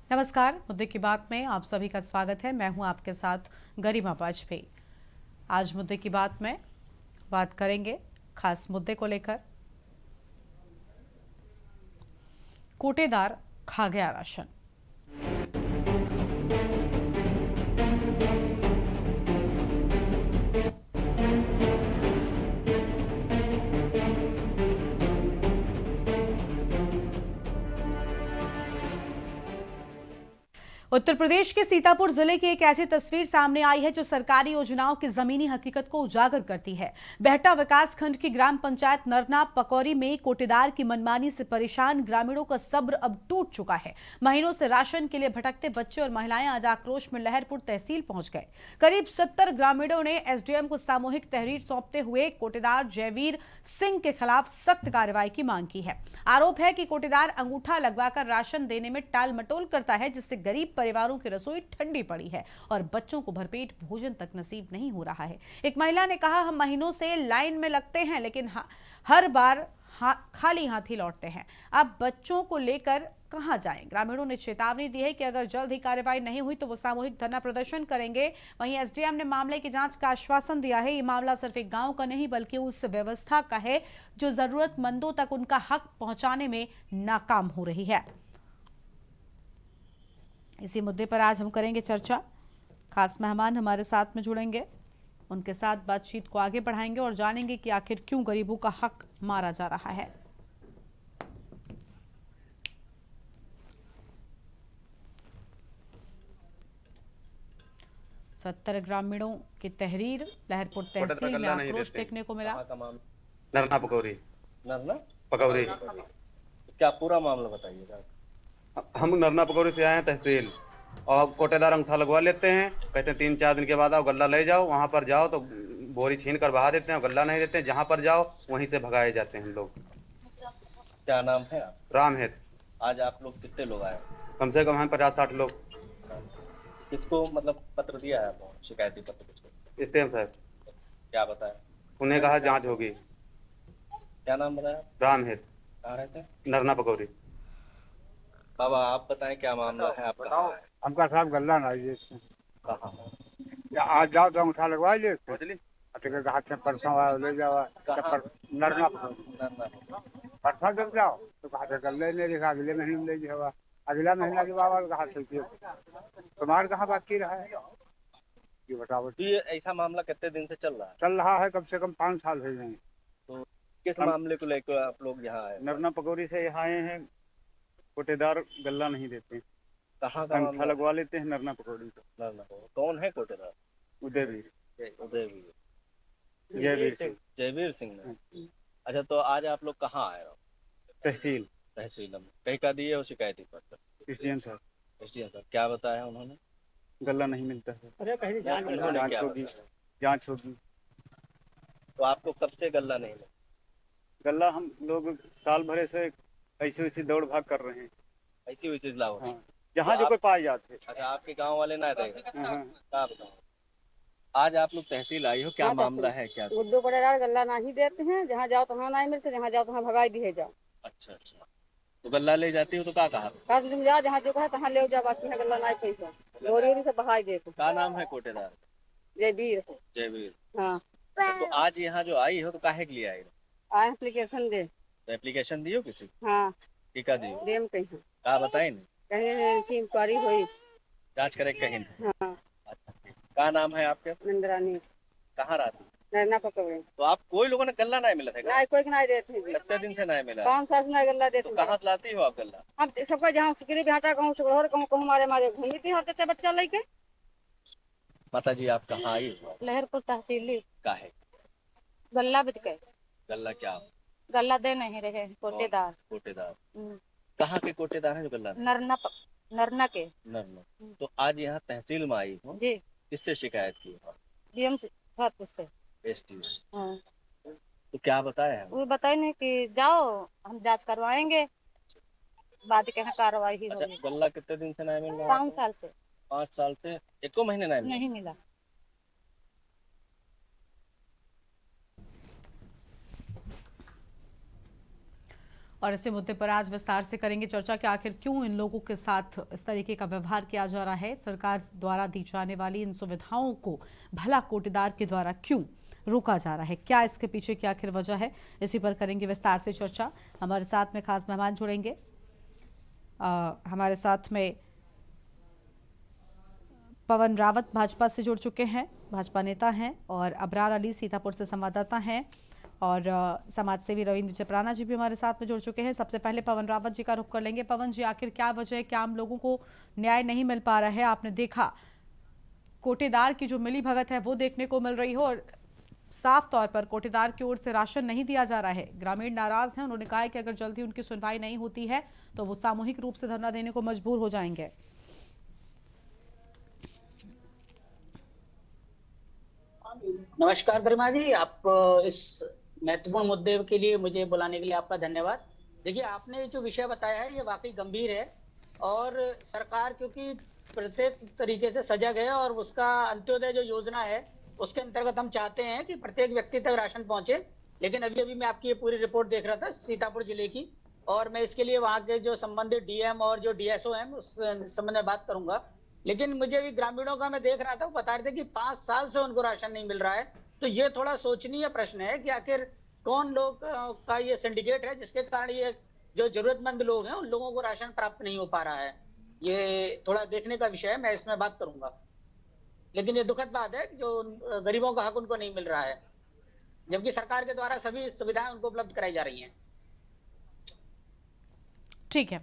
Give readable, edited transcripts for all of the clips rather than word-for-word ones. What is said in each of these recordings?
नमस्कार। मुद्दे की बात में आप सभी का स्वागत है। मैं हूं आपके साथ गरिमा वाजपेयी। आज मुद्दे की बात में बात करेंगे खास मुद्दे को लेकर। कोटेदार खा गया राशन। उत्तर प्रदेश के सीतापुर जिले की एक ऐसी तस्वीर सामने आई है जो सरकारी योजनाओं की जमीनी हकीकत को उजागर करती है। बेहटा विकास खंड की ग्राम पंचायत नरना पकौरी में कोटेदार की मनमानी से परेशान ग्रामीणों का सब्र अब टूट चुका है। महीनों से राशन के लिए भटकते बच्चे और महिलाएं आज आक्रोश में लहरपुर तहसील पहुंच गए। करीब 70 ग्रामीणों ने एसडीएम को सामूहिक तहरीर सौंपते हुए कोटेदार जयवीर सिंह के खिलाफ सख्त कार्रवाई की मांग की है। आरोप है कि कोटेदार अंगूठा लगवाकर राशन देने में टाल मटोल करता है, जिससे गरीब परिवारों की रसोई ठंडी पड़ी है और बच्चों को भरपेट भोजन तक नसीब नहीं हो रहा है। एक महिला ने कहा, हम महीनों से लाइन में लगते हैं लेकिन हर बार खाली हाथ ही लौटते हैं। अब बच्चों को लेकर कहां जाएं? ग्रामीणों ने चेतावनी दी है कि अगर जल्द ही कार्रवाई नहीं हुई तो वो सामूहिक धरना प्रदर्शन करेंगे। वहीं एसडीएम ने मामले की जांच का आश्वासन दिया है। ये मामला सिर्फ एक गांव का नहीं बल्कि उस व्यवस्था का है जो जरूरतमंदों तक उनका हक पहुंचाने में नाकाम हो रही है। इसी मुद्दे पर आज हम करेंगे चर्चा। खास मेहमान हमारे साथ में जुड़ेंगे, उनके साथ बातचीत को आगे बढ़ाएंगे और जानेंगे कि आखिर क्यों गरीबों का हक मारा जा रहा है। सत्तर ग्रामीणों की तहरीर, लहरपुर तहसील में आक्रोश देखने को मिला। नरना पकौड़ी। नरना पकौड़ी। क्या पूरा मामला बताइएगा। हम नरना पकौड़ी से आए हैं तहसील, और कोटेदार अंगूठा लगवा लेते हैं। कहते हैं 3-4 दिन के बाद आओ गल्ला ले जाओ। वहां पर जाओ तो बोरी छीन कर बहा देते हैं, गल्ला नहीं देते हैं। जहां पर जाओ वहीं से भगाए जाते हैं हम लोग। क्या नाम है आप? राम है। आज आप लोग कितने लोग आए? कम से कम हम 50-60 लोग। किसको मतलब पत्र दिया है आपको, शिकायती पत्र किसको? एसडीएम साहब। क्या बताया? उन्हें कहा जांच होगी। क्या नाम बताया? राम है। कहाँ रहते हैं? नरना पकौड़ी। बाबा आप बताएं क्या मामला है आपका? हमका साहब गल्ला ना ये कहाँ? आज जाओ तो अंगूठा लगवा ले हाथ में परसों ले जाओ नरना परसों जब जाओ तो कहा था गल्ले नहीं लिखा, अगले महीने में ले जाओ। अगला महीना के बाद कहा तुम्हारे कहाँ बाकी रहा है ये बताओ। ये ऐसा मामला कितने दिन से चल रहा है? चल रहा है कम से कम 5 साल हो गए। तो किस मामले को लेकर आप लोग यहाँ आए? नरना पकौड़ी से यहाँ आए हैं। कोटेदार गल्ला नहीं देते, कहाँ का अंगूठा मामला? लगवा लेते हैं नरना पकौड़ी को। नरना कौन है कोटेदार? उदयवीर। उदयवीर। जयवीर सिंह। जयवीर सिंह ने। अच्छा, तो आज आप लोग कहाँ आए हो? तहसील। तहसील में कहीं का दिए हो शिकायती पत्र? एसडीएम साहब। एसडीएम साहब क्या बताया उन्होंने? गल्ला नहीं मिलता है। अरे कहीं उन्होंने क्या होगी। बताया? जांच होगी। तो आपको कब से गल्ला नहीं मिला? गल्ला हम लोग साल भरे से ऐसी वैसी दौड़ भाग कर रहे हैं। ऐसी वैसी लाओ। हाँ। जहाँ तो जो कोई पाए जाते हैं। अच्छा, आपके गांव वाले ना रहे? हाँ। क्या बताओ, आज आप लोग तहसील आई हो, क्या मामला है? क्या? गुड्डू कोटेदार गल्ला नहीं देते हैं, जहाँ जाओ तहाँ नहीं मिलते, जहाँ जाओ तहाँ भगाई दिए जाओ। अच्छा अच्छा, तो गल्ला ले जाती हो तो क्या कहा? कब तुम जाओ जहाँ जो कहे तहाँ ले जाओ, बाकी है गल्ला नहीं पैसा गोरी ओरी से बहाई देते। क्या नाम है कोटेदार? जयवीर। जयवीर। हाँ। तो आज यहाँ जो आई हो तो काहे के लिए आई हो? आए एप्लीकेशन दे। तो एप्लीकेशन दियो किसी? हाँ टीका दियो? देम कहीं क्या बताई नहीं? कहीं इंक्वायरी हुई। जांच करे कहीं नहीं? हाँ। अच्छा, क्या नाम है आपके? नंदरानी। कहाँ रहती? नरना पकौड़ी। तो आप कोई लोगों ने गल्ला नहीं मिला था? नहीं कोई नहीं देते हैं। कितने दिन से नहीं मिला? 5 साल से नहीं गल्ला देते। तो कहाँ से लाती हो आप गल्ला? हम सबका जहाँ गरीब हटा कहूँ सुगढ़ कहूँ कहूँ मारे मारे घूमी थी होते थे बच्चा लेके। माता जी आप कहाँ आई हो? लहरपुर तहसीली। काहे? गल्ला बिक गए। गल्ला क्या? गल्ला दे नहीं रहे कोटेदार। कोटेदार कहाँ के कोटेदार है जो गल्ला? नरना के। नरना। तो आज यहाँ तहसील में आई हो जी। किससे शिकायत की? डीएम साहब से। एसटी। हाँ। तो क्या बताया है? वो बताए नहीं कि जाओ हम जांच करवाएंगे, बाद के कार्रवाई ही अच्छा, होगी। गल्ला कितने दिन से नहीं मिल रहा? 5 साल से। 5 साल से एको महीने नहीं मिला? नहीं मिला। और इसी मुद्दे पर आज विस्तार से करेंगे चर्चा कि आखिर क्यों इन लोगों के साथ इस तरीके का व्यवहार किया जा रहा है। सरकार द्वारा दी जाने वाली इन सुविधाओं को भला कोटेदार के द्वारा क्यों रोका जा रहा है, क्या इसके पीछे की आखिर वजह है, इसी पर करेंगे विस्तार से चर्चा। हमारे साथ में खास मेहमान जुड़ेंगे। हमारे साथ में पवन रावत भाजपा से जुड़ चुके हैं, भाजपा नेता हैं, और अबरार अली सीतापुर से संवाददाता हैं, और समाज सेवी रविंद्र चपराना जी भी हमारे साथ में जुड़ चुके हैं। सबसे पहले पवन रावत जी का रुख कर लेंगे। पवन जी, आखिर क्या वजह है, क्या आम लोगों को न्याय नहीं मिल पा रहा है? आपने देखा कोटेदार की जो मिली भगत है वो देखने को मिल रही हो, और साफ तौर पर कोटेदार की ओर से राशन नहीं दिया जा रहा है। ग्रामीण नाराज हैं, उन्होंने कहा है कि अगर जल्दी उनकी सुनवाई नहीं होती है तो वो सामूहिक रूप से धरना देने को मजबूर हो जाएंगे। नमस्कार गरिमा जी, आप इस महत्वपूर्ण मुद्दे के लिए मुझे बुलाने के लिए आपका धन्यवाद। देखिए, आपने जो विषय बताया है ये वाकई गंभीर है, और सरकार क्योंकि प्रत्येक तरीके से सजग है, और उसका अंत्योदय जो योजना है उसके अंतर्गत हम चाहते हैं कि प्रत्येक व्यक्ति तक राशन पहुंचे। लेकिन अभी मैं आपकी ये पूरी रिपोर्ट देख रहा था सीतापुर जिले की, और मैं इसके लिए वहाँ के जो संबंधित डीएम और जो डीएसओ हैं उस संबंध में बात करूंगा। लेकिन मुझे भी ग्रामीणों का मैं देख रहा था, वो बता रहे थे कि 5 साल से उनको राशन नहीं मिल रहा है। तो ये थोड़ा सोचनीय प्रश्न है कि आखिर कौन लोग का ये सिंडिकेट है जिसके कारण ये जो जरूरतमंद लोग हैं उन लोगों को राशन प्राप्त नहीं हो पा रहा है। ये थोड़ा देखने का विषय है, मैं इसमें बात करूंगा। लेकिन ये दुखद बात है कि जो गरीबों का हक उनको नहीं मिल रहा है, जबकि सरकार के द्वारा सभी सुविधाएं उनको उपलब्ध कराई जा रही हैं। ठीक है,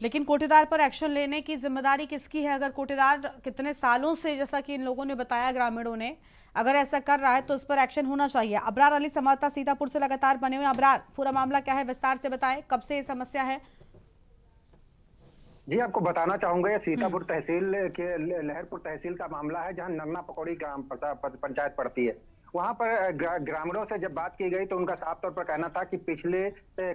लेकिन कोटेदार पर एक्शन लेने की जिम्मेदारी किसकी है? अगर कोटेदार कितने सालों से, जैसा कि इन लोगों ने बताया, ग्रामीणों ने, अगर ऐसा कर रहा है तो उस पर एक्शन होना चाहिए। अबरार अली संवाददाता सीतापुर से लगातार बने हुए। अबरार, पूरा मामला क्या है, विस्तार से बताएं, कब से ये समस्या है? जी, आपको बताना चाहूंगा ये सीतापुर तहसील के लहरपुर तहसील का मामला है, जहां नरना पकौड़ी ग्राम पंचायत पड़ती है। वहां पर ग्रामीणों से जब बात की गई तो उनका साफ तौर पर कहना था कि पिछले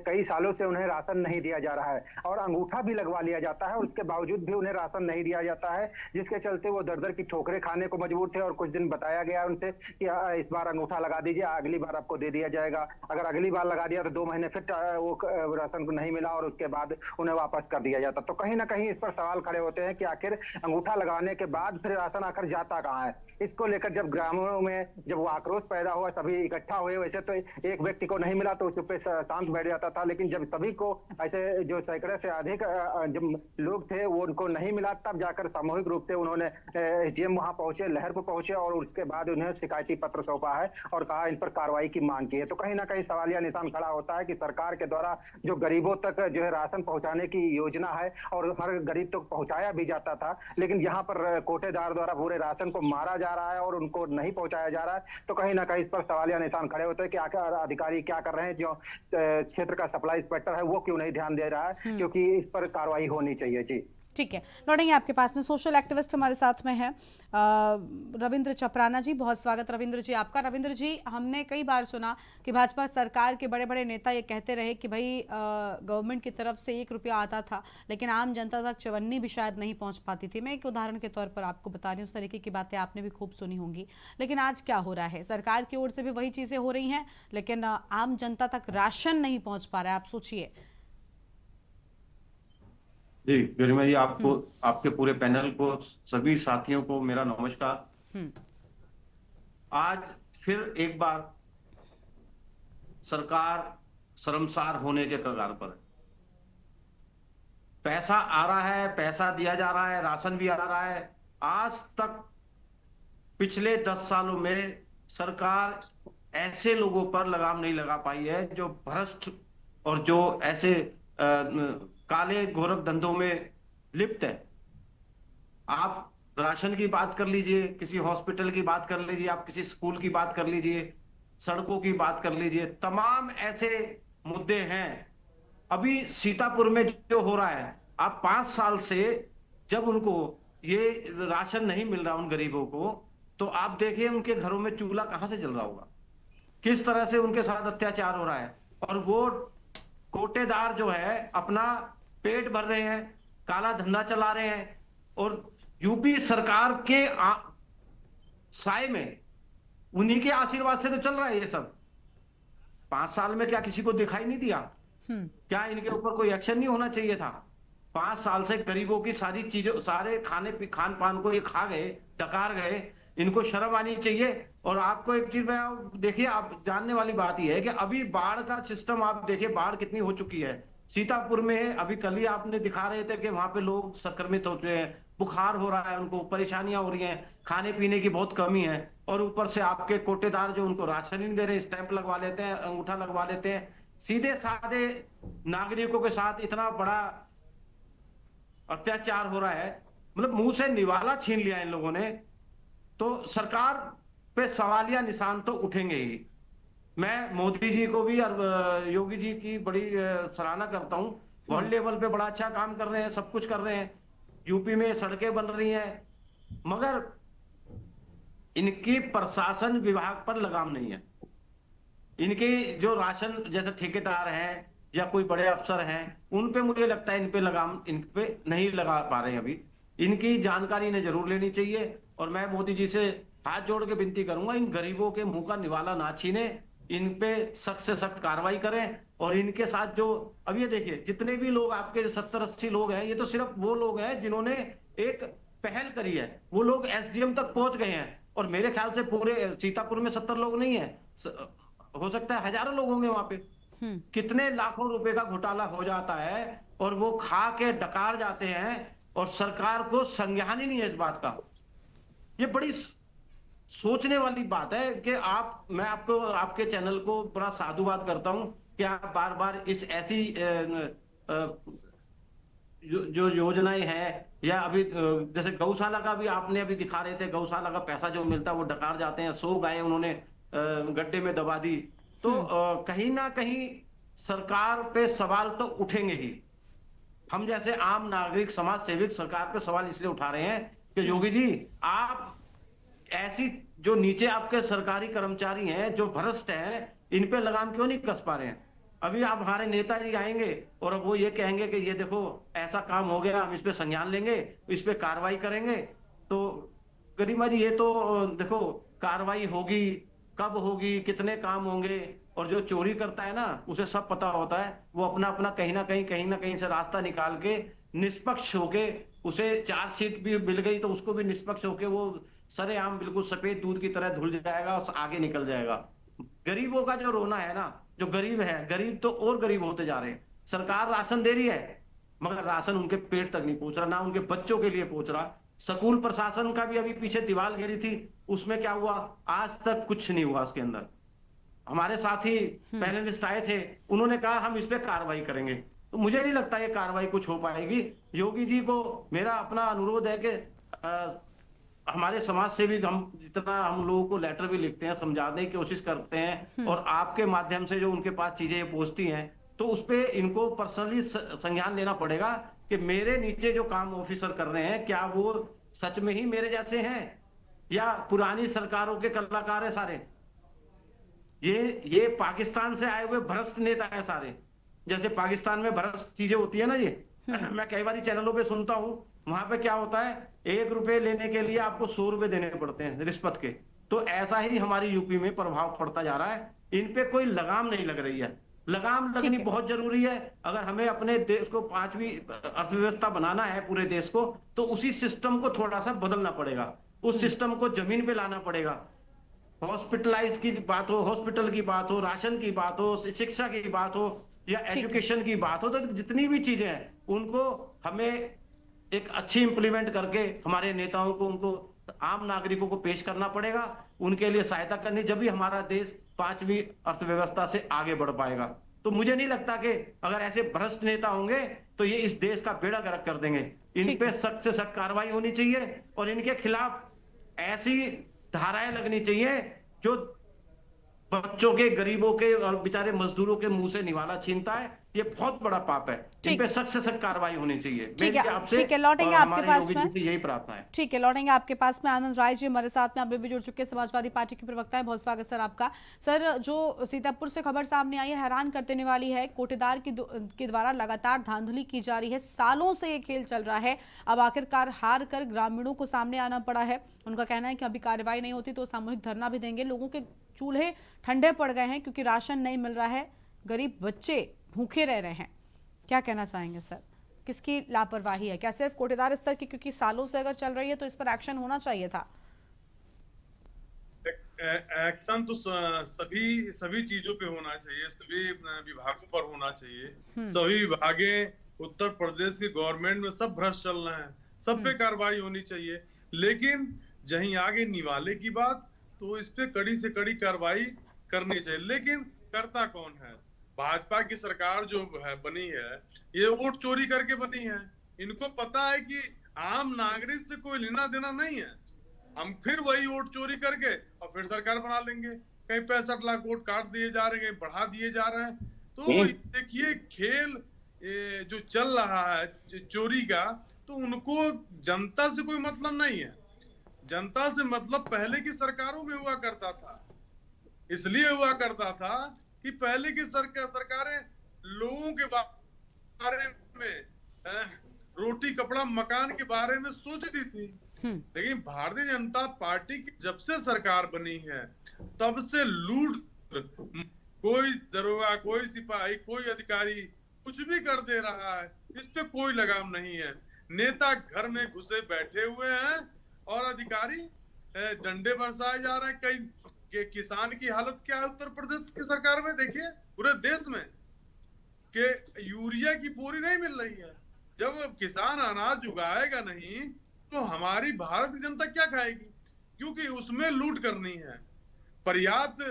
कई सालों से उन्हें राशन नहीं दिया जा रहा है, और अंगूठा भी लगवा लिया जाता है, उसके बावजूद भी उन्हें राशन नहीं दिया जाता है, जिसके चलते वो दर दर की ठोकरें खाने को मजबूर थे। और कुछ दिन बताया गया उनसे कि इस बार अंगूठा लगा दीजिए, अगली बार आपको दे दिया जाएगा। अगर अगली बार लगा दिया तो 2 महीने फिर वो राशन को नहीं मिला, और उसके बाद उन्हें वापस कर दिया जाता। तो कहीं ना कहीं इस पर सवाल खड़े होते हैं कि आखिर अंगूठा लगाने के बाद फिर राशन आखिर जाता कहाँ है। इसको लेकर जब ग्रामीणों में जब वो आक्रोश पैदा हुआ, सभी इकट्ठा हुए। वैसे तो एक व्यक्ति को नहीं मिला तो उस पे शांत बैठ जाता था, लेकिन जब सभी को ऐसे जो सैकड़े से अधिक जब लोग थे वो उनको नहीं मिला, तब जाकर सामूहिक रूप से उन्होंने एसडीएम वहां पहुंचे, लहरपुर पहुंचे, और उसके बाद उन्हें शिकायती पत्र सौंपा है और कहा इन पर कार्रवाई की मांग की है। तो कहीं ना कहीं सवालिया निशान खड़ा होता है कि सरकार के द्वारा जो गरीबों तक जो है राशन पहुंचाने की योजना है, और हर गरीब तक पहुंचाया भी जाता था, लेकिन यहाँ पर कोटेदार द्वारा पूरे राशन को मारा जा रहा है और उनको नहीं पहुंचाया जा रहा है। तो कहीं ना कहीं इस पर सवालिया निशान खड़े होते हैं कि आखिर अधिकारी क्या कर रहे हैं, जो क्षेत्र का सप्लाई इंस्पेक्टर है वो क्यों नहीं ध्यान दे रहा है, क्योंकि इस पर कार्रवाई होनी चाहिए। जी ठीक है, लौटेंगे आपके पास में। सोशल एक्टिविस्ट हमारे साथ में है रविंद्र चपराना जी, बहुत स्वागत रविंद्र जी आपका। रविंद्र जी, हमने कई बार सुना कि भाजपा सरकार के बड़े बड़े नेता ये कहते रहे कि भाई गवर्नमेंट की तरफ से 1 रुपया आता था, लेकिन आम जनता तक चवन्नी भी शायद नहीं पहुंच पाती थी। मैं एक उदाहरण के तौर पर आपको बता रही हूँ, उस तरीके की बातें आपने भी खूब सुनी होंगी। लेकिन आज क्या हो रहा है, सरकार की ओर से भी वही चीज़ें हो रही हैं, लेकिन आम जनता तक राशन नहीं पहुँच पा रहा है। आप सोचिए। जी गरिमा जी, आपको, आपके पूरे पैनल को, सभी साथियों को मेरा नमस्कार। आज फिर एक बार सरकार शर्मसार होने के कगार पर है। पैसा आ रहा है, पैसा दिया जा रहा है, राशन भी आ रहा है। आज तक पिछले 10 सालों में सरकार ऐसे लोगों पर लगाम नहीं लगा पाई है जो भ्रष्ट और जो ऐसे काले गोरख धंधों में लिप्त है। आप राशन की बात कर लीजिए, किसी हॉस्पिटल की बात कर लीजिए, आप किसी स्कूल की बात कर लीजिए, सड़कों की बात कर लीजिए, तमाम ऐसे मुद्दे हैं। अभी सीतापुर में जो हो रहा है, आप 5 साल से जब उनको ये राशन नहीं मिल रहा उन गरीबों को, तो आप देखिए उनके घरों में चूल्हा कहां से जल रहा होगा, किस तरह से उनके साथ अत्याचार हो रहा है। और वो कोटेदार जो है अपना पेट भर रहे हैं, काला धंधा चला रहे हैं, और यूपी सरकार के साए में उन्हीं के आशीर्वाद से तो चल रहा है ये सब। 5 साल में क्या किसी को दिखाई नहीं दिया? क्या इनके ऊपर कोई एक्शन नहीं होना चाहिए था? 5 साल से गरीबों की सारी चीजों, सारे खान पान को ये खा गए, डकार गए। इनको शर्म आनी चाहिए। और आपको एक चीज मैं, देखिए, आप जानने वाली बात यह है कि अभी बाढ़ का सिस्टम आप देखिए, बाढ़ कितनी हो चुकी है। सीतापुर में अभी कल ही आपने दिखा रहे थे कि वहां पे लोग संक्रमित हो चुके हैं, बुखार हो रहा है, उनको परेशानियां हो रही हैं, खाने पीने की बहुत कमी है। और ऊपर से आपके कोटेदार जो उनको राशन ही नहीं दे रहे, स्टैंप लगवा लेते हैं, अंगूठा लगवा लेते हैं। सीधे साधे नागरिकों के साथ इतना बड़ा अत्याचार हो रहा है, मतलब मुंह से निवाला छीन लिया इन लोगों ने। तो सरकार पे सवालिया निशान तो उठेंगे ही। मैं मोदी जी को भी और योगी जी की बड़ी सराहना करता हूं। वर्ल्ड लेवल पे बड़ा अच्छा काम कर रहे हैं, सब कुछ कर रहे हैं। यूपी में सड़कें बन रही हैं, मगर इनकी प्रशासन विभाग पर लगाम नहीं है। इनके जो राशन जैसे ठेकेदार हैं या कोई बड़े अफसर हैं, उन पे मुझे लगता है इन पे लगाम, इन पे नहीं लगा पा रहे हैं अभी। इनकी जानकारी इन्हें जरूर लेनी चाहिए। और मैं मोदी जी से हाथ जोड़ के विनती करूंगा, इन गरीबों के मुंह का निवाला ना छीने, इन पे सख्त से सख्त कार्रवाई करें। और इनके साथ जो, अब ये देखिए, जितने भी लोग आपके 70-80 लोग हैं, ये तो सिर्फ वो लोग हैं जिन्होंने एक पहल करी है। वो लोग एसडीएम तक पहुंच गए हैं। और मेरे ख्याल से पूरे सीतापुर में 70 लोग नहीं है, हो सकता है हजारों लोग होंगे वहां पे। कितने लाखों रुपए का घोटाला हो जाता है और वो खा के डकार जाते हैं, और सरकार को संज्ञान ही नहीं है इस बात का। ये बड़ी सोचने वाली बात है कि मैं आपको, आपके चैनल को बड़ा साधुवाद करता हूं कि आप बार बार इस ऐसी जो योजनाएं हैं, या अभी जैसे गौशाला का भी आपने अभी दिखा रहे थे, गौशाला का पैसा जो मिलता है वो डकार जाते हैं। 100 गायें उन्होंने गड्ढे में दबा दी। तो कहीं ना कहीं सरकार पे सवाल तो उठेंगे ही। हम जैसे आम नागरिक, समाज सेवक सरकार पे सवाल इसलिए उठा रहे हैं कि योगी जी, आप ऐसी जो नीचे आपके सरकारी कर्मचारी हैं, जो भ्रष्ट हैं, इन पे लगाम क्यों नहीं कस पा रहे हैं? अभी आप, हमारे नेताजी आएंगे और अब वो ये कहेंगे कि ये देखो ऐसा काम हो गया, हम इस पे संज्ञान लेंगे, इस पे कार्रवाई करेंगे। तो गरिमा जी, ये तो देखो, कार्रवाई होगी, कब होगी, कितने काम होंगे, और जो चोरी करता है ना, उसे सब पता होता है। वो अपना अपना कहीं ना कहीं से रास्ता निकाल के निष्पक्ष होके, उसे चार्जशीट भी मिल गई तो उसको भी निष्पक्ष होके वो सरेआम बिल्कुल सफेद दूध की तरह धुल जाएगा और आगे निकल जाएगा। गरीबों का जो रोना है ना, जो गरीब है, गरीब तो और गरीब होते जा रहे हैं। सरकार राशन दे रही है, मगर राशन उनके पेट तक नहीं पहुंच रहा, ना उनके बच्चों के लिए पहुंच रहा। स्कूल प्रशासन का भी अभी पीछे दीवार घेरी थी, उसमें क्या हुआ? आज तक कुछ नहीं हुआ उसके अंदर। हमारे साथी पैनलिस्ट आए थे, उन्होंने कहा हम इस पे कार्रवाई करेंगे। तो मुझे नहीं लगता ये कार्रवाई कुछ हो पाएगी। योगी जी को मेरा अपना अनुरोध है कि हमारे समाज से भी, हम जितना हम लोगों को लेटर भी लिखते हैं, समझाने की कोशिश करते हैं, और आपके माध्यम से जो उनके पास चीजें पहुंचती हैं, तो उस पे इनको पर्सनली संज्ञान लेना पड़ेगा कि मेरे नीचे जो काम ऑफिसर कर रहे हैं, क्या वो सच में ही मेरे जैसे हैं या पुरानी सरकारों के कलाकार हैं सारे? ये पाकिस्तान से आए हुए भ्रष्ट नेता हैं सारे। जैसे पाकिस्तान में भ्रष्ट चीजें होती है ना, ये मैं कई बार चैनलों पे सुनता हूं, वहां पे क्या होता है, 1 रुपए लेने के लिए आपको 100 रुपए देने पड़ते हैं रिश्वत के। तो ऐसा ही हमारी यूपी में प्रभाव पड़ता जा रहा है। इन पे कोई लगाम नहीं लग रही है। लगाम लगनी बहुत जरूरी है। अगर हमें अपने देश को 5वीं अर्थव्यवस्था बनाना है पूरे देश को, तो उसी सिस्टम को थोड़ा सा बदलना पड़ेगा, उस सिस्टम को जमीन पे लाना पड़ेगा। हॉस्पिटलाइज की बात हो, हॉस्पिटल की बात हो, राशन की बात हो, शिक्षा की बात हो, या एजुकेशन की बात हो, तो जितनी भी चीजें हैं उनको हमें एक अच्छी इंप्लीमेंट करके हमारे नेताओं को, उनको आम नागरिकों को पेश करना पड़ेगा, उनके लिए सहायता करनी, जब भी हमारा देश 5वीं अर्थव्यवस्था से आगे बढ़ पाएगा। तो मुझे नहीं लगता कि अगर ऐसे भ्रष्ट नेता होंगे तो ये इस देश का बेड़ा गर्क कर देंगे। इन पे सख्त से सख्त कार्रवाई होनी चाहिए, और इनके खिलाफ ऐसी धाराएं लगनी चाहिए जो बच्चों के, गरीबों के और बेचारे मजदूरों के मुंह से निवाला छीनता है। ये बहुत बड़ा पाप है। इन पे सख्त से सख्त कार्रवाई होनी चाहिए। ठीक है, लौटेंगे आपके पास में, यही प्रार्थना है। ठीक है, लौटेंगे आपके पास में। आनंद राय जी हमारे साथ में अभी भी जुड़ चुके हैं, समाजवादी पार्टी के प्रवक्ता है। बहुत स्वागत सर आपका। सर, जो सीतापुर से खबर सामने आई है, हैरान कर देने वाली है। कोटेदार के द्वारा लगातार धांधली की जा रही है, सालों से ये खेल चल रहा है। अब आखिरकार हार कर ग्रामीणों को सामने आना पड़ा है। उनका कहना है कि अभी कार्रवाई नहीं होती तो सामूहिक धरना भी देंगे। लोगों के चूल्हे ठंडे पड़ गए हैं क्योंकि राशन नहीं मिल रहा है। गरीब बच्चे भूखे रह रहे हैं। क्या कहना चाहेंगे सर, किसकी लापरवाही है? क्या सिर्फ कोटेदार स्तर की, क्योंकि सालों से अगर चल रही है तो इस पर एक्शन होना चाहिए था? एक्शन तो सभी सभी चीजों पे होना चाहिए, सभी विभागों पर होना चाहिए। सभी विभागें उत्तर प्रदेश की गवर्नमेंट में सब भ्रष्ट चल रहे हैं, सब पे कार्रवाई होनी चाहिए। लेकिन जहीं आगे निवाले की बात, तो इस पे कड़ी से कड़ी कार्रवाई करनी चाहिए। लेकिन करता कौन है? भाजपा की सरकार जो है बनी है, ये वोट चोरी करके बनी है। इनको पता है कि आम नागरिक से कोई लेना देना नहीं है, हम फिर वही वोट चोरी करके और फिर सरकार बना लेंगे। कहीं 65 लाख वोट काट दिए जा रहे हैं, कहीं बढ़ा दिए जा रहे हैं। तो देखिए खेल जो चल रहा है चोरी का, तो उनको जनता से कोई मतलब नहीं है। जनता से मतलब पहले की सरकारों में हुआ करता था। इसलिए हुआ करता था कि पहले की सरकारें लोगों के बारे में, रोटी कपड़ा मकान के बारे में सोचती थी। लेकिन भारतीय जनता पार्टी की जब से सरकार बनी है, तब से लूट, कोई दरोगा, कोई सिपाही, कोई अधिकारी कुछ भी कर दे रहा है, इस पे कोई लगाम नहीं है। नेता घर में घुसे बैठे हुए हैं और अधिकारी डंडे बरसाए जा रहे हैं। कई किसान की हालत क्या है उत्तर प्रदेश की सरकार में, देखिए पूरे देश में कि यूरिया की बोरी नहीं मिल रही है। जब किसान अनाज उगाएगा नहीं तो हमारी भारतीय जनता क्या खाएगी? क्योंकि उसमें लूट करनी है। पर्याप्त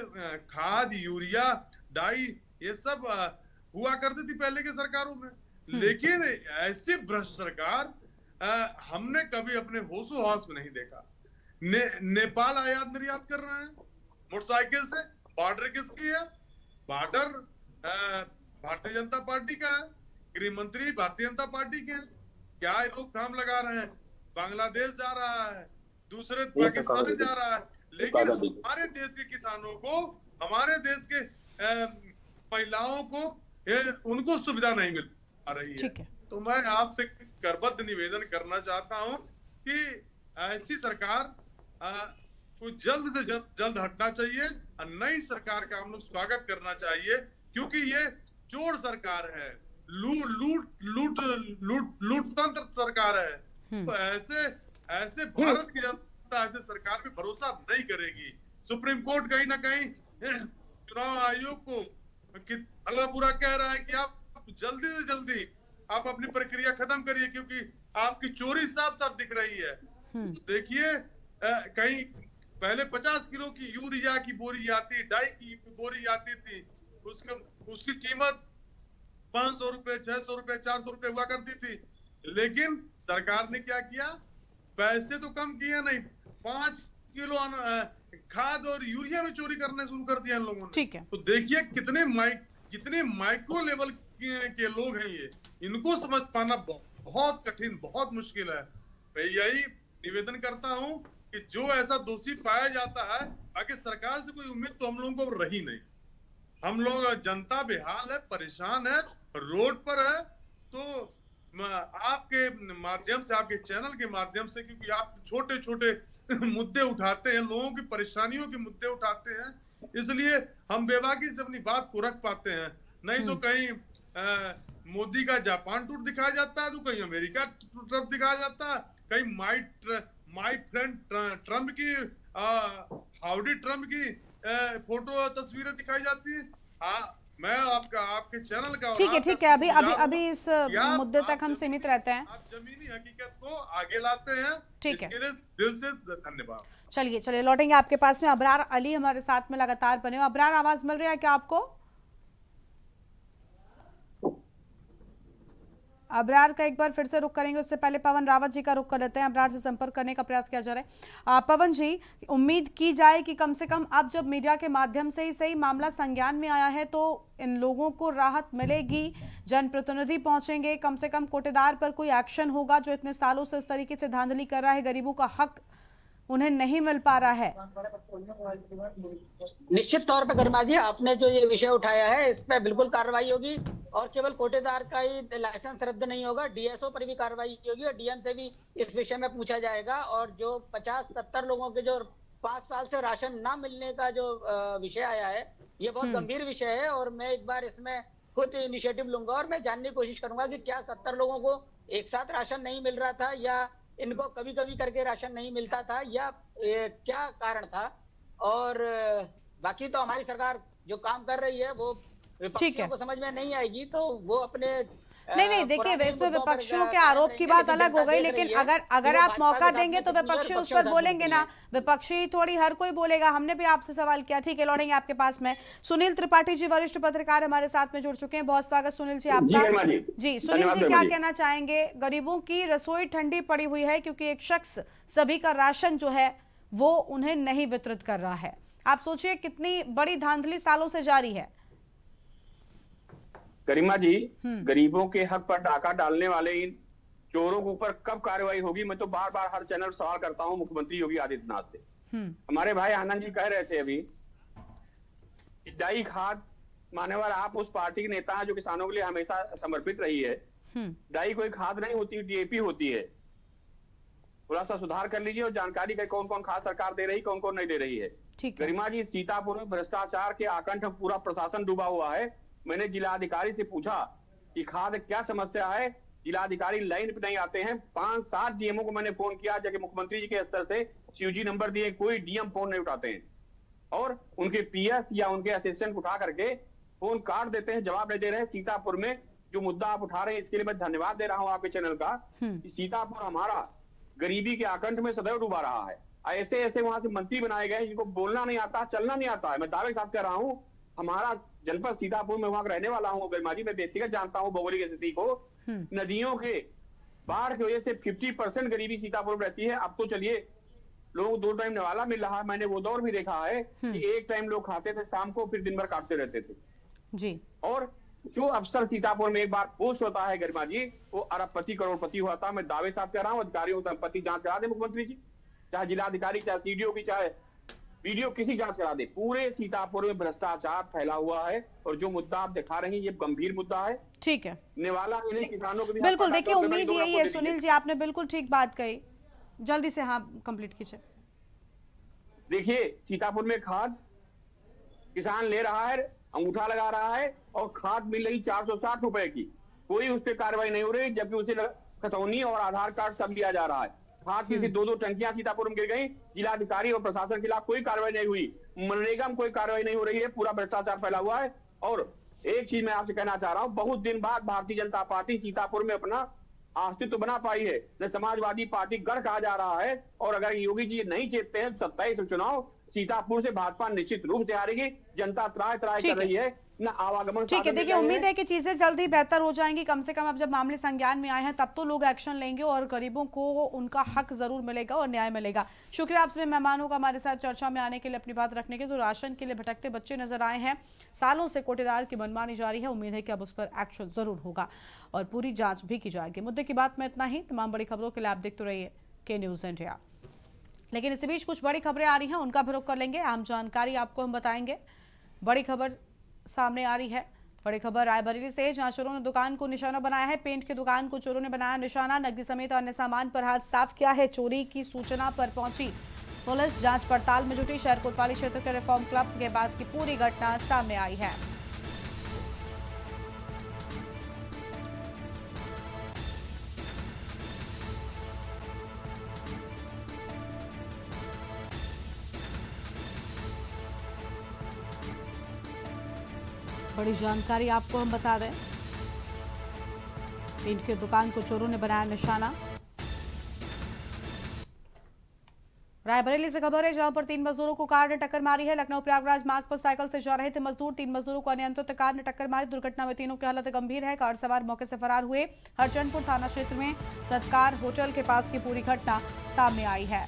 खाद, यूरिया, डाई ये सब हुआ करती थी पहले की सरकारों में। लेकिन ऐसी भ्रष्ट सरकार हमने कभी अपने होशो हौस में नहीं देखा। नेपाल आयात निर्यात कर रहे हैं मोटरसाइकिल से। बॉर्डर किसकी है? बॉर्डर भारतीय जनता पार्टी का है, गृह मंत्री भारतीय जनता पार्टी के हैं। क्या रोकथाम लगा रहे हैं? बांग्लादेश जा रहा है, दूसरे पाकिस्तान जा रहा है। लेकिन हमारे देश के किसानों को, हमारे देश के महिलाओं को उनको सुविधा नहीं मिल पा रही है। तो मैं आपसे करबद्ध निवेदन करना चाहता हूं कि ऐसी सरकार को जल्द से जल्द हटना चाहिए और नई सरकार का हम लोग स्वागत करना चाहिए, क्योंकि ये चोर सरकार है, लूट तंत्र सरकार है। तो ऐसे भारत की जनता ऐसे सरकार पे भरोसा नहीं करेगी। सुप्रीम कोर्ट कहीं ना कहीं चुनाव आयोग को भला बुरा कह रहा है कि आप जल्दी से जल्दी आप अपनी प्रक्रिया खत्म करिए, क्योंकि आपकी चोरी साफ साफ दिख रही है। देखिए कहीं पहले 50 किलो की यूरिया की बोरी आती, डाई की बोरी आती थी, उसकी कीमत 500 रुपए, 600 रुपए, 400 रुपए हुआ करती थी। लेकिन सरकार ने क्या किया? पैसे तो कम किए नहीं, 5 किलो खाद और यूरिया में चोरी करने शुरू कर दिया इन लोगों ने। ठीक है। तो देखिए कितने माइक्रो लेवल के लोग हैं ये, इनको समझ पाना बहुत कठिन, बहुत मुश्किल है। मैं यही निवेदन करता हूं कि जो ऐसा दोषी पाया जाता है, आगे सरकार से कोई उम्मीद तो हम लोगों को रही नहीं। हम लोग जनता बेहाल है, परेशान है, रोड पर है। तो आपके माध्यम से, आपके चैनल के माध्यम से, क्योंकि आप छोटे छोटे मुद्दे उठाते हैं, लोगों की परेशानियों के मुद्दे उठाते हैं, इसलिए हम बेबाकी से अपनी बात को रख पाते हैं। नहीं तो कहीं मोदी का जापान टूर दिखाया जाता है, तो कहीं अमेरिका टूर दिखाया जाता है, कहीं माई फ्रेंड ट्रम्प की, हाउडी ट्रम्प की फोटो तस्वीरें दिखाई जाती है। मैं आपके चैनल का ठीक है अभी इस मुद्दे तक हम सीमित रहते हैं। आप जमीनी हकीकत को आगे लाते हैं, ठीक है, इसके लिए दिल से धन्यवाद। चलिए लौटेंगे आपके पास में। अबरार अली हमारे साथ में लगातार बने हो। अबरार, आवाज मिल रहा है क्या आपको? अबरार का एक बार फिर से रुख करेंगे, उससे पहले पवन रावत जी का रुख कर लेते हैं। अबरार से संपर्क करने का प्रयास किया जा रहा है। पवन जी, उम्मीद की जाए कि कम से कम अब जब मीडिया के माध्यम से ही सही मामला संज्ञान में आया है तो इन लोगों को राहत मिलेगी, जनप्रतिनिधि पहुंचेंगे, कम से कम कोटेदार पर कोई एक्शन होगा जो इतने सालों से इस तरीके से धांधली कर रहा है, गरीबों का हक उन्हें नहीं मिल पा रहा है। निश्चित तौर पर गरिमा जी, आपने जो ये विषय उठाया है इस पे बिल्कुल कार्रवाई होगी, और केवल कोटेदार का ही लाइसेंस रद्द नहीं होगा, डीएसओ पर भी कार्रवाई होगी और डीएम से भी इस विषय में पूछा जाएगा। और जो 50-70 लोगों के जो 5 साल से राशन ना मिलने का जो विषय आया है, ये बहुत गंभीर विषय है। और मैं एक बार इसमें खुद इनिशिएटिव लूंगा और मैं जानने की कोशिश करूंगा कि क्या 70 लोगों को एक साथ राशन नहीं मिल रहा था, या इनको कभी कभी करके राशन नहीं मिलता था, या क्या कारण था। और बाकी तो हमारी सरकार जो काम कर रही है वो विपक्षियों को समझ में नहीं आएगी, तो वो अपने नहीं देखिए, इसमें विपक्षियों के आरोप की बात अलग हो गई, लेकिन अगर आप मौका देंगे तो विपक्षी उस पर बोलेंगे ना। विपक्षी थोड़ी हर कोई बोलेगा। हमने भी आपसे सवाल किया, ठीक है, लौटेंगे आपके पास में। सुनील त्रिपाठी जी वरिष्ठ पत्रकार हमारे साथ में जुड़ चुके हैं। बहुत स्वागत सुनील जी आपका। जी सुनील जी, क्या कहना चाहेंगे? गरीबों की रसोई ठंडी पड़ी हुई है क्योंकि एक शख्स सभी का राशन जो है वो उन्हें नहीं वितरित कर रहा है। आप सोचिए कितनी बड़ी धांधली सालों से जारी है। गरिमा जी, गरीबों के हक पर डाका डालने वाले इन चोरों के ऊपर कब कार्रवाई होगी? मैं तो बार बार हर चैनल सवाल करता हूं मुख्यमंत्री योगी आदित्यनाथ से। हमारे भाई आनंद जी कह रहे थे अभी, डाई खाद मान्यवर, आप उस पार्टी के नेता हैं जो किसानों के लिए हमेशा समर्पित रही है। डाई कोई खाद नहीं होती, डीएपी होती है। थोड़ा सा सुधार कर लीजिए और जानकारी का कौन कौन खाद सरकार दे रही, कौन कौन नहीं दे रही है। गरिमा जी, सीतापुर में भ्रष्टाचार के आकंठ में पूरा प्रशासन डूबा हुआ है। मैंने जिलाधिकारी से पूछा कि खाद क्या समस्या है, जिलाधिकारी लाइन पे नहीं आते हैं। 5-7 डीएमओ को मैंने फोन किया, जबकि मुख्यमंत्री जी के स्तर से सीयूजी नंबर दिए, कोई डीएम फोन नहीं उठाते हैं और उनके पीएस या उनके असिस्टेंट उठा करके फोन काट देते हैं, जवाब नहीं दे रहे हैं। सीतापुर में जो मुद्दा आप उठा रहे हैं, इसके लिए मैं धन्यवाद दे रहा हूं आपके चैनल का कि सीतापुर हमारा गरीबी के आकंठ में सदैव डूबा रहा है। ऐसे ऐसे वहां से मंत्री बनाए गए जिनको बोलना नहीं आता, चलना नहीं आता है। मैं दावे के साथ कह रहा हूं, हमारा जनपद सीतापुर में वहां रहने वाला हूं गरिमा जी, मैं व्यक्तिगत जानता हूं भौगोलिक स्थिति को। नदियों के बाढ़ की वजह से 50% गरीबी सीतापुर में रहती है। अब तो चलिए लोगों को 2 टाइम निवाला मिल रहा है। मैंने वो दौर भी देखा है कि 1 टाइम लोग खाते थे शाम को, फिर दिन भर काटते रहते थे जी। और जो अफसर सीतापुर में एक बार पोस्ट होता है गरिमा जी, वो अरबपति करोड़पति हुआ था। मैं दावे साथ कह रहा हूँ, अधिकारियों संपत्ति जांच करा दे मुख्यमंत्री जी, चाहे जिलाधिकारी, चाहे सीडीओ की, चाहे वीडियो किसी जांच करा दे। पूरे सीतापुर में भ्रष्टाचार फैला हुआ है और जो मुद्दा आप दिखा रहे हैं ये गंभीर मुद्दा है। ठीक है, निवाला मिले किसानों को भी। बिल्कुल, देखिए उम्मीद यही है सुनील जी, आपने बिल्कुल ठीक बात कही। जल्दी से हाँ कंप्लीट कीजिए। देखिए सीतापुर में खाद किसान ले रहा है, अंगूठा लगा रहा है और खाद मिल रही 460 रुपए की, कोई उस पर कार्रवाई नहीं हो रही, जबकि उसे खतौनी और आधार कार्ड सब लिया जा रहा है। खाद किसी 2-2 टंकियां सीतापुर में गिर गई, जिलाधिकारी और प्रशासन के खिलाफ कोई कार्रवाई नहीं हुई, मनरेगा में कोई कार्रवाई नहीं हो रही है। पूरा भ्रष्टाचार फैला हुआ है। और एक चीज मैं आपसे कहना चाह रहा हूं, बहुत दिन बाद भारतीय जनता पार्टी सीतापुर में अपना अस्तित्व बना पाई है। न समाजवादी पार्टी गढ़ कहा जा रहा है, और अगर योगी जी नहीं चेतते हैं 27 चुनाव सीतापुर से भाजपा निश्चित रूप से हारेगी। जनता त्राय कर रही है, न आवागमन। ठीक है, देखिए उम्मीद है कि चीजें जल्द ही बेहतर हो जाएंगी। कम से कम अब जब मामले संज्ञान में आए हैं तब तो लोग एक्शन लेंगे और गरीबों को उनका हक जरूर मिलेगा और न्याय मिलेगा। शुक्रिया आप सभी मेहमानों का हमारे साथ चर्चा में आने के लिए, अपनी बात रखने के। तो राशन के लिए भटकते बच्चे नजर आए हैं, सालों से कोटेदार की मनमानी जारी है। उम्मीद है कि अब उस पर एक्शन जरूर होगा और पूरी जांच भी की जाएगी। मुद्दे की बात में इतना ही। तमाम बड़ी खबरों के लिए आप देखते रहिए के न्यूज इंडिया। लेकिन इसी बीच कुछ बड़ी खबरें आ रही हैं, उनका भी रुख कर लेंगे। अहम जानकारी आपको हम बताएंगे। बड़ी खबर सामने आ रही है। बड़ी खबर रायबरेली से, जहां चोरों ने दुकान को निशाना बनाया है। पेंट की दुकान को चोरों ने बनाया निशाना, नकदी समेत अन्य सामान पर हाथ साफ किया है। चोरी की सूचना पर पहुंची पुलिस जांच पड़ताल में जुटी। शहर कोतवाली क्षेत्र के रिफॉर्म क्लब के पास की पूरी घटना सामने आई है। बड़ी जानकारी आपको हम बता दें, पेंट की दुकान को चोरों ने बनाया निशाना। रायबरेली से खबर है, जहां पर 3 मजदूरों को कार ने टक्कर मारी है। लखनऊ प्रयागराज मार्ग पर साइकिल से जा रहे थे मजदूर, 3 मजदूरों को अनियंत्रित कार ने टक्कर मारी। दुर्घटना में तीनों की हालत गंभीर है। कार सवार मौके से फरार हुए। हरचंदपुर थाना क्षेत्र में सत्कार होटल के पास की पूरी घटना सामने आई है।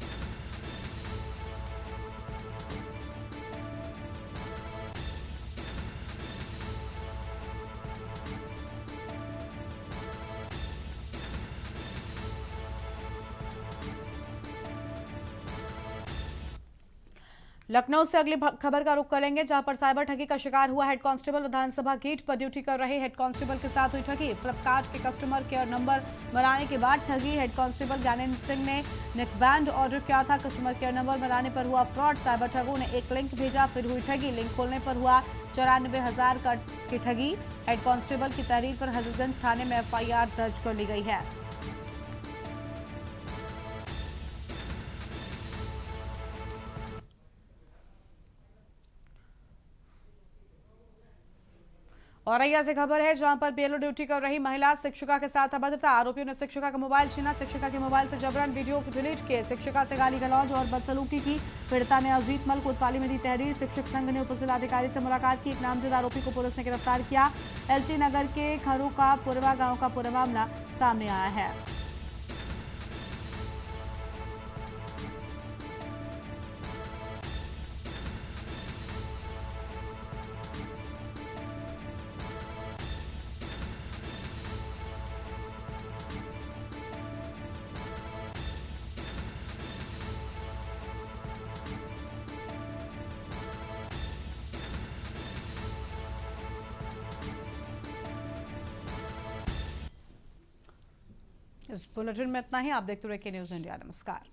लखनऊ से अगली खबर का रुख करेंगे, जहां पर साइबर ठगी का शिकार हुआ हेड कांस्टेबल। विधानसभा गेट पर ड्यूटी कर रहे हेड कांस्टेबल के साथ हुई ठगी। फ्लिपकार्ट के कस्टमर केयर नंबर बनाने के बाद ठगी। हेड कांस्टेबल ज्ञानेंद्र सिंह ने नेकबैंड ऑर्डर किया था। कस्टमर केयर नंबर बनाने पर हुआ फ्रॉड। साइबर ठगों ने एक लिंक भेजा, फिर हुई ठगी। लिंक खोलने पर हुआ 94,000 की ठगी। हेड कांस्टेबल की तहरीर पर हजरतगंज थाने में FIR दर्ज कर ली गई है। औरैया से खबर है, जहां पर BLO ड्यूटी कर रही महिला शिक्षिका के साथ अभद्रता। आरोपियों ने शिक्षिका का मोबाइल छीना, शिक्षिका के मोबाइल से जबरन वीडियो डिलीट किए, शिक्षिका से गाली गलौज और बदसलूकी की। पीड़िता ने अजीत मल कोतवाली में दी तहरीर। शिक्षक संघ ने उपजिलाधिकारी से मुलाकात की। एक नामजद आरोपी को पुलिस ने गिरफ्तार किया। LC नगर के खरू का पुरवा गांव का पूरा मामला सामने आया है। इस बुलेटिन में इतना ही। आप देखते रहिए के न्यूज़ इंडिया। नमस्कार।